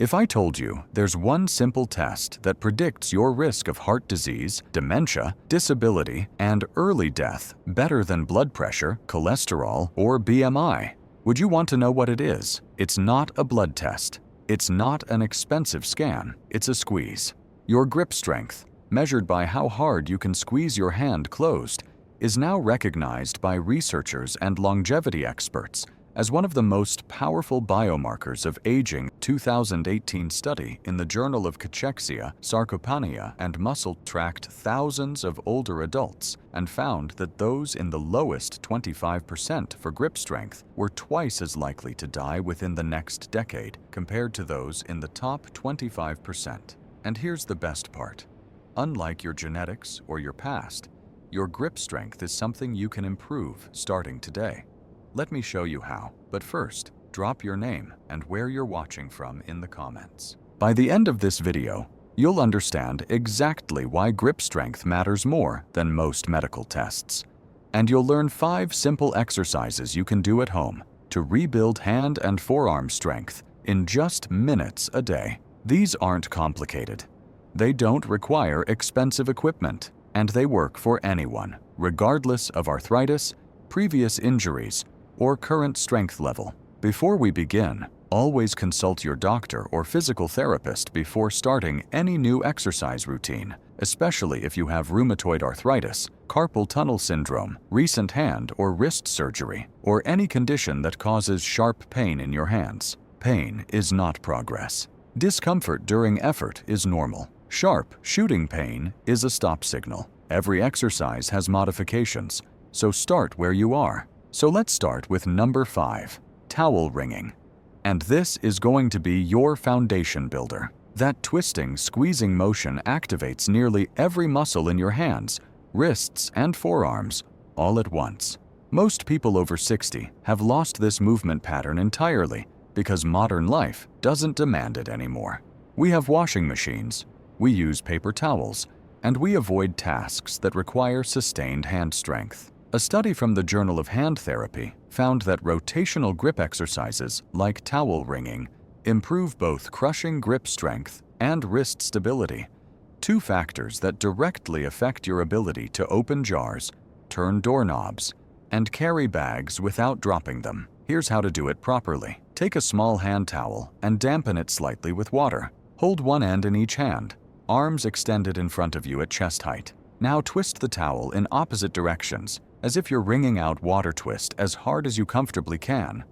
If I told you there's one simple test that predicts your risk of heart disease, dementia, disability, and early death better than blood pressure, cholesterol, or BMI, would you want to know what it is? It's not a blood test. It's not an expensive scan. It's a squeeze. Your grip strength, measured by how hard you can squeeze your hand closed, is now recognized by researchers and longevity experts as one of the most powerful biomarkers of aging. 2018 study in the Journal of Cachexia, Sarcopenia, and Muscle tracked thousands of older adults and found that those in the lowest 25% for grip strength were twice as likely to die within the next decade compared to those in the top 25%. And here's the best part. Unlike your genetics or your past, your grip strength is something you can improve starting today. Let me show you how, but first, drop your name and where you're watching from in the comments. By the end of this video, you'll understand exactly why grip strength matters more than most medical tests. And you'll learn 5 simple exercises you can do at home to rebuild hand and forearm strength in just minutes a day. These aren't complicated. They don't require expensive equipment, and they work for anyone, regardless of arthritis, previous injuries, or current strength level. Before we begin, always consult your doctor or physical therapist before starting any new exercise routine, especially if you have rheumatoid arthritis, carpal tunnel syndrome, recent hand or wrist surgery, or any condition that causes sharp pain in your hands. Pain is not progress. Discomfort during effort is normal. Sharp, shooting pain is a stop signal. Every exercise has modifications, so start where you are. So let's start with number 5, towel wringing. And this is going to be your foundation builder. That twisting, squeezing motion activates nearly every muscle in your hands, wrists, and forearms all at once. Most people over 60 have lost this movement pattern entirely because modern life doesn't demand it anymore. We have washing machines, we use paper towels, and we avoid tasks that require sustained hand strength. A study from the Journal of Hand Therapy found that rotational grip exercises like towel wringing improve both crushing grip strength and wrist stability, 2 factors that directly affect your ability to open jars, turn doorknobs, and carry bags without dropping them. Here's how to do it properly. Take a small hand towel and dampen it slightly with water. Hold one end in each hand, arms extended in front of you at chest height. Now twist the towel in opposite directions, as if you're wringing out water. Twist as hard as you comfortably can.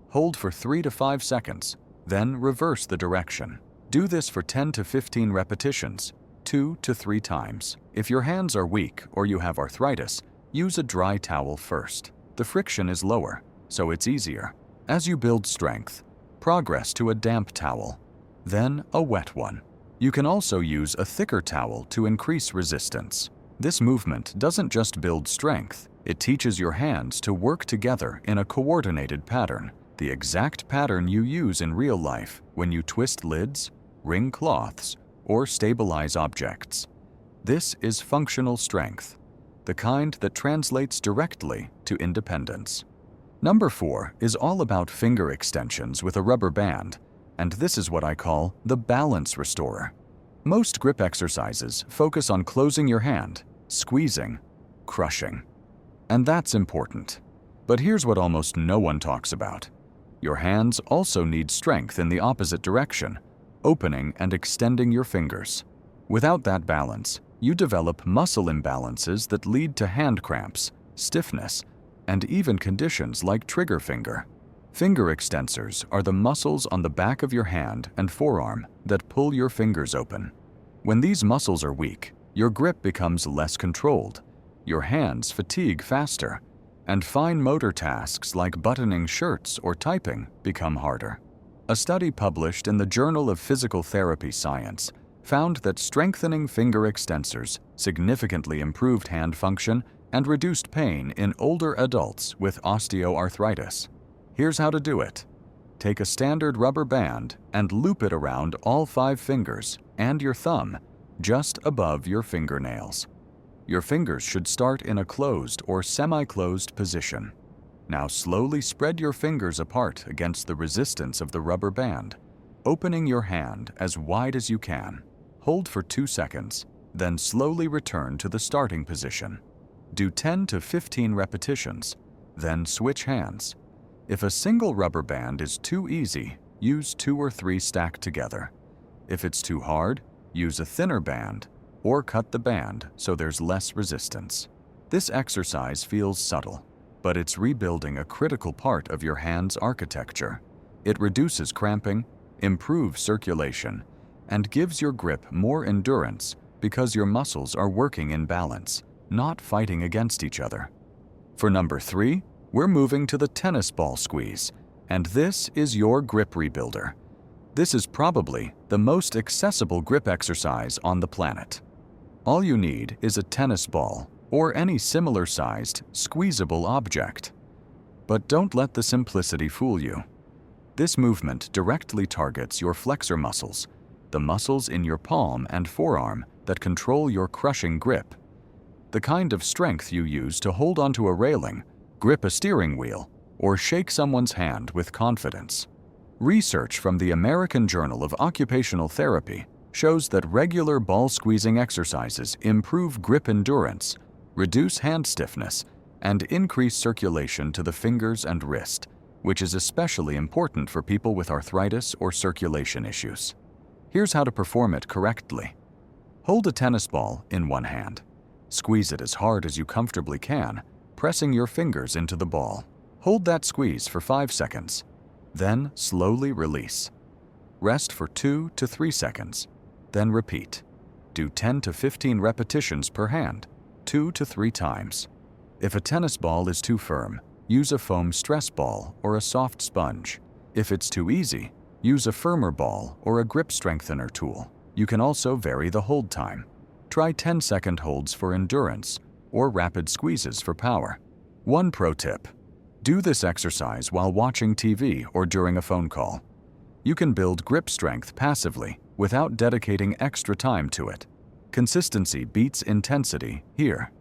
Hold for 3 to 5 seconds, then reverse the direction. Do this for 10 to 15 repetitions, 2 to 3 times. If your hands are weak or you have arthritis, use a dry towel first. The friction is lower, so it's easier. As you build strength, progress to a damp towel, then a wet one. You can also use a thicker towel to increase resistance. This movement doesn't just build strength, it teaches your hands to work together in a coordinated pattern, the exact pattern you use in real life when you twist lids, wring cloths, or stabilize objects. This is functional strength, the kind that translates directly to independence. Number 4 is all about finger extensions with a rubber band, and this is what I call the balance restorer. Most grip exercises focus on closing your hand, squeezing, crushing. And that's important. But here's what almost no one talks about. Your hands also need strength in the opposite direction, opening and extending your fingers. Without that balance, you develop muscle imbalances that lead to hand cramps, stiffness, and even conditions like trigger finger. Finger extensors are the muscles on the back of your hand and forearm that pull your fingers open. When these muscles are weak, your grip becomes less controlled, your hands fatigue faster, and fine motor tasks like buttoning shirts or typing become harder. A study published in the Journal of Physical Therapy Science found that strengthening finger extensors significantly improved hand function and reduced pain in older adults with osteoarthritis. Here's how to do it. Take a standard rubber band and loop it around all 5 fingers and your thumb, just above your fingernails. Your fingers should start in a closed or semi-closed position. Now slowly spread your fingers apart against the resistance of the rubber band. Opening your hand as wide as you can. Hold for 2 seconds, then slowly return to the starting position. Do 10 to 15 repetitions, then switch hands. If a single rubber band is too easy, use 2 or 3 stacked together. If it's too hard, use a thinner band or cut the band so there's less resistance. This exercise feels subtle, but it's rebuilding a critical part of your hand's architecture. It reduces cramping, improves circulation, and gives your grip more endurance because your muscles are working in balance, not fighting against each other. For number 3, we're moving to the tennis ball squeeze, and this is your grip rebuilder. This is probably the most accessible grip exercise on the planet. All you need is a tennis ball or any similar-sized, squeezable object. But don't let the simplicity fool you. This movement directly targets your flexor muscles, the muscles in your palm and forearm that control your crushing grip. The kind of strength you use to hold onto a railing, grip a steering wheel, or shake someone's hand with confidence. Research from the American Journal of Occupational Therapy shows that regular ball-squeezing exercises improve grip endurance, reduce hand stiffness, and increase circulation to the fingers and wrist, which is especially important for people with arthritis or circulation issues. Here's how to perform it correctly. Hold a tennis ball in one hand. Squeeze it as hard as you comfortably can, pressing your fingers into the ball. Hold that squeeze for 5 seconds. Then slowly release. Rest for 2 to 3 seconds. Then repeat. Do 10 to 15 repetitions per hand, 2 to 3 times. If a tennis ball is too firm, use a foam stress ball or a soft sponge. If it's too easy, use a firmer ball or a grip strengthener tool. You can also vary the hold time. Try 10-second holds for endurance or rapid squeezes for power. One pro tip: do this exercise while watching TV or during a phone call. You can build grip strength passively without dedicating extra time to it. Consistency beats intensity here.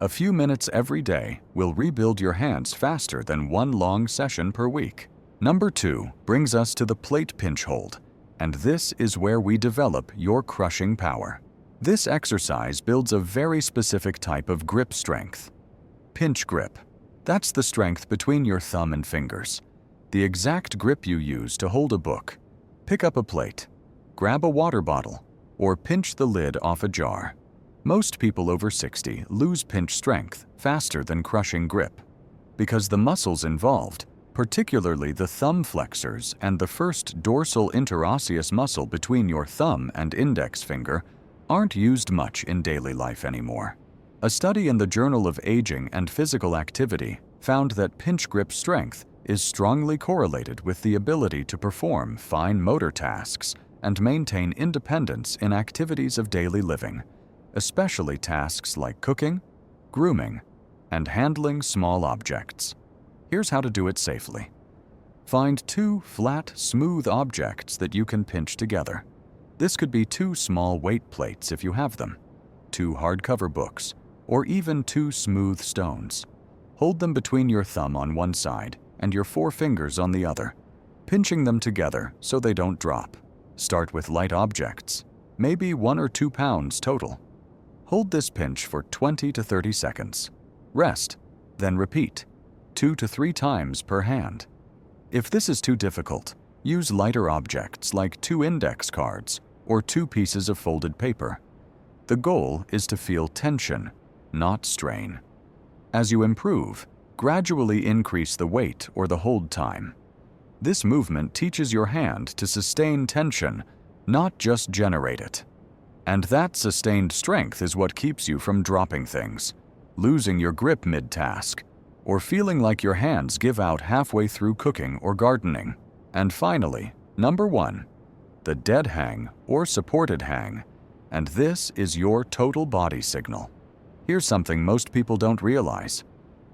A few minutes every day will rebuild your hands faster than one long session per week. Number 2 brings us to the plate pinch hold, and this is where we develop your crushing power. This exercise builds a very specific type of grip strength. Pinch grip. That's the strength between your thumb and fingers. The exact grip you use to hold a book, pick up a plate, grab a water bottle, or pinch the lid off a jar. Most people over 60 lose pinch strength faster than crushing grip because the muscles involved, particularly the thumb flexors and the first dorsal interosseous muscle between your thumb and index finger, aren't used much in daily life anymore. A study in the Journal of Aging and Physical Activity found that pinch grip strength is strongly correlated with the ability to perform fine motor tasks and maintain independence in activities of daily living, especially tasks like cooking, grooming, and handling small objects. Here's how to do it safely. Find 2 flat, smooth objects that you can pinch together. This could be 2 small weight plates if you have them, 2 hardcover books, or even 2 smooth stones. Hold them between your thumb on one side and your 4 fingers on the other, pinching them together so they don't drop. Start with light objects, maybe 1 or 2 pounds total. Hold this pinch for 20 to 30 seconds. Rest, then repeat, 2 to 3 times per hand. If this is too difficult, use lighter objects like 2 index cards or 2 pieces of folded paper. The goal is to feel tension, not strain. As you improve, gradually increase the weight or the hold time. This movement teaches your hand to sustain tension, not just generate it. And that sustained strength is what keeps you from dropping things, losing your grip mid-task, or feeling like your hands give out halfway through cooking or gardening. And finally, number 1, the dead hang or supported hang. And this is your total body signal. Here's something most people don't realize.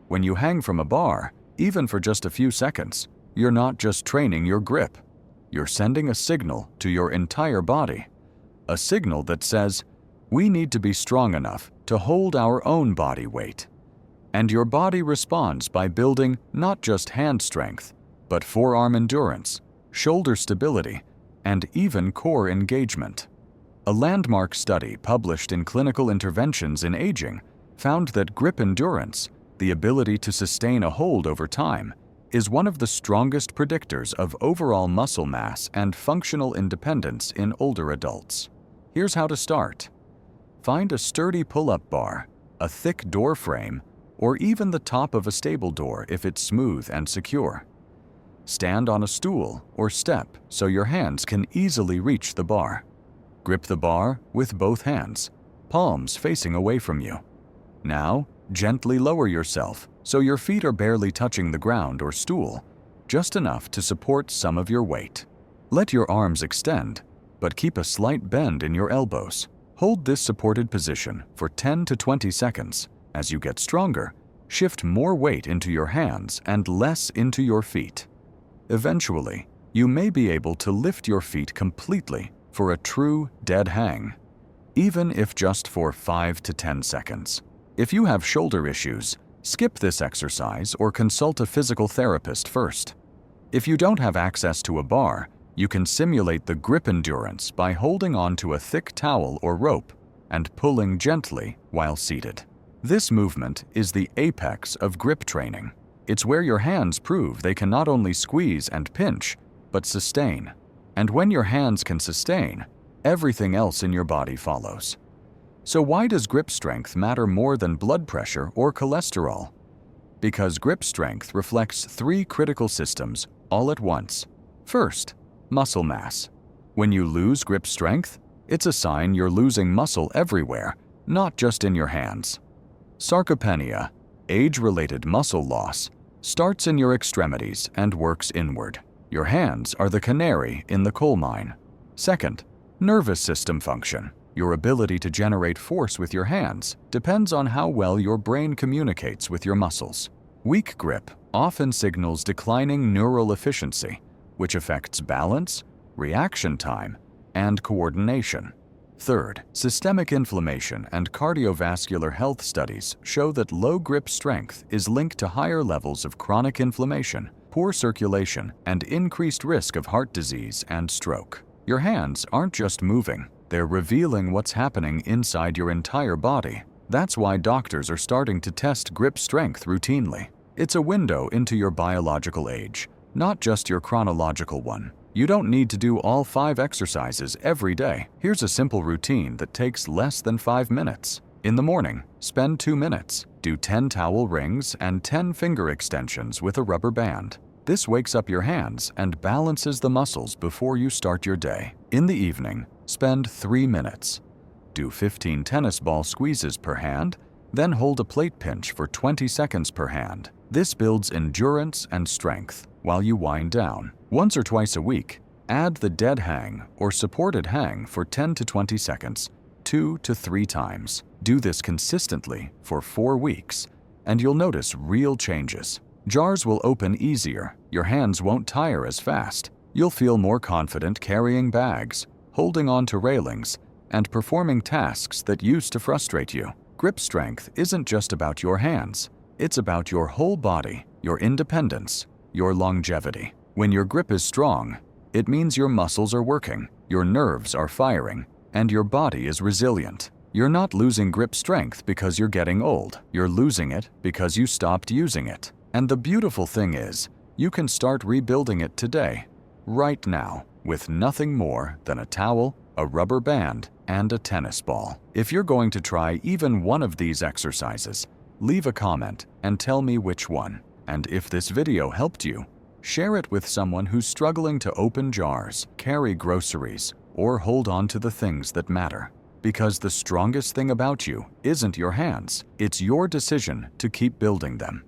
When you hang from a bar, even for just a few seconds, you're not just training your grip. You're sending a signal to your entire body. A signal that says, we need to be strong enough to hold our own body weight. And your body responds by building not just hand strength, but forearm endurance, shoulder stability, and even core engagement. A landmark study published in Clinical Interventions in Aging found that grip endurance, the ability to sustain a hold over time, is one of the strongest predictors of overall muscle mass and functional independence in older adults. Here's how to start. Find a sturdy pull-up bar, a thick door frame, or even the top of a stable door if it's smooth and secure. Stand on a stool or step so your hands can easily reach the bar. Grip the bar with both hands, palms facing away from you. Now, gently lower yourself so your feet are barely touching the ground or stool, just enough to support some of your weight. Let your arms extend, but keep a slight bend in your elbows. Hold this supported position for 10 to 20 seconds. As you get stronger, shift more weight into your hands and less into your feet. Eventually, you may be able to lift your feet completely for a true dead hang, even if just for 5 to 10 seconds. If you have shoulder issues, skip this exercise or consult a physical therapist first. If you don't have access to a bar, you can simulate the grip endurance by holding on to a thick towel or rope and pulling gently while seated. This movement is the apex of grip training. It's where your hands prove they can not only squeeze and pinch, but sustain. And when your hands can sustain, everything else in your body follows. So why does grip strength matter more than blood pressure or cholesterol? Because grip strength reflects 3 critical systems all at once. First, muscle mass. When you lose grip strength, it's a sign you're losing muscle everywhere, not just in your hands. Sarcopenia, age-related muscle loss, starts in your extremities and works inward. Your hands are the canary in the coal mine. Second, nervous system function. Your ability to generate force with your hands depends on how well your brain communicates with your muscles. Weak grip often signals declining neural efficiency, which affects balance, reaction time, and coordination. Third, systemic inflammation and cardiovascular health studies show that low grip strength is linked to higher levels of chronic inflammation, poor circulation, and increased risk of heart disease and stroke. Your hands aren't just moving, they're revealing what's happening inside your entire body. That's why doctors are starting to test grip strength routinely. It's a window into your biological age, not just your chronological one. You don't need to do all 5 exercises every day. Here's a simple routine that takes less than 5 minutes. In the morning, spend 2 minutes. Do 10 towel rings and 10 finger extensions with a rubber band. This wakes up your hands and balances the muscles before you start your day. In the evening, spend 3 minutes. Do 15 tennis ball squeezes per hand, then hold a plate pinch for 20 seconds per hand. This builds endurance and strength while you wind down. Once or twice a week, add the dead hang or supported hang for 10 to 20 seconds, 2 to 3 times. Do this consistently for 4 weeks, and you'll notice real changes. Jars will open easier, your hands won't tire as fast, you'll feel more confident carrying bags, holding on to railings, and performing tasks that used to frustrate you. Grip strength isn't just about your hands, it's about your whole body, your independence, your longevity. When your grip is strong, it means your muscles are working, your nerves are firing, and your body is resilient. You're not losing grip strength because you're getting old. You're losing it because you stopped using it. And the beautiful thing is, you can start rebuilding it today, right now, with nothing more than a towel, a rubber band, and a tennis ball. If you're going to try even one of these exercises, leave a comment and tell me which one. And if this video helped you, share it with someone who's struggling to open jars, carry groceries, or hold on to the things that matter. Because the strongest thing about you isn't your hands, it's your decision to keep building them.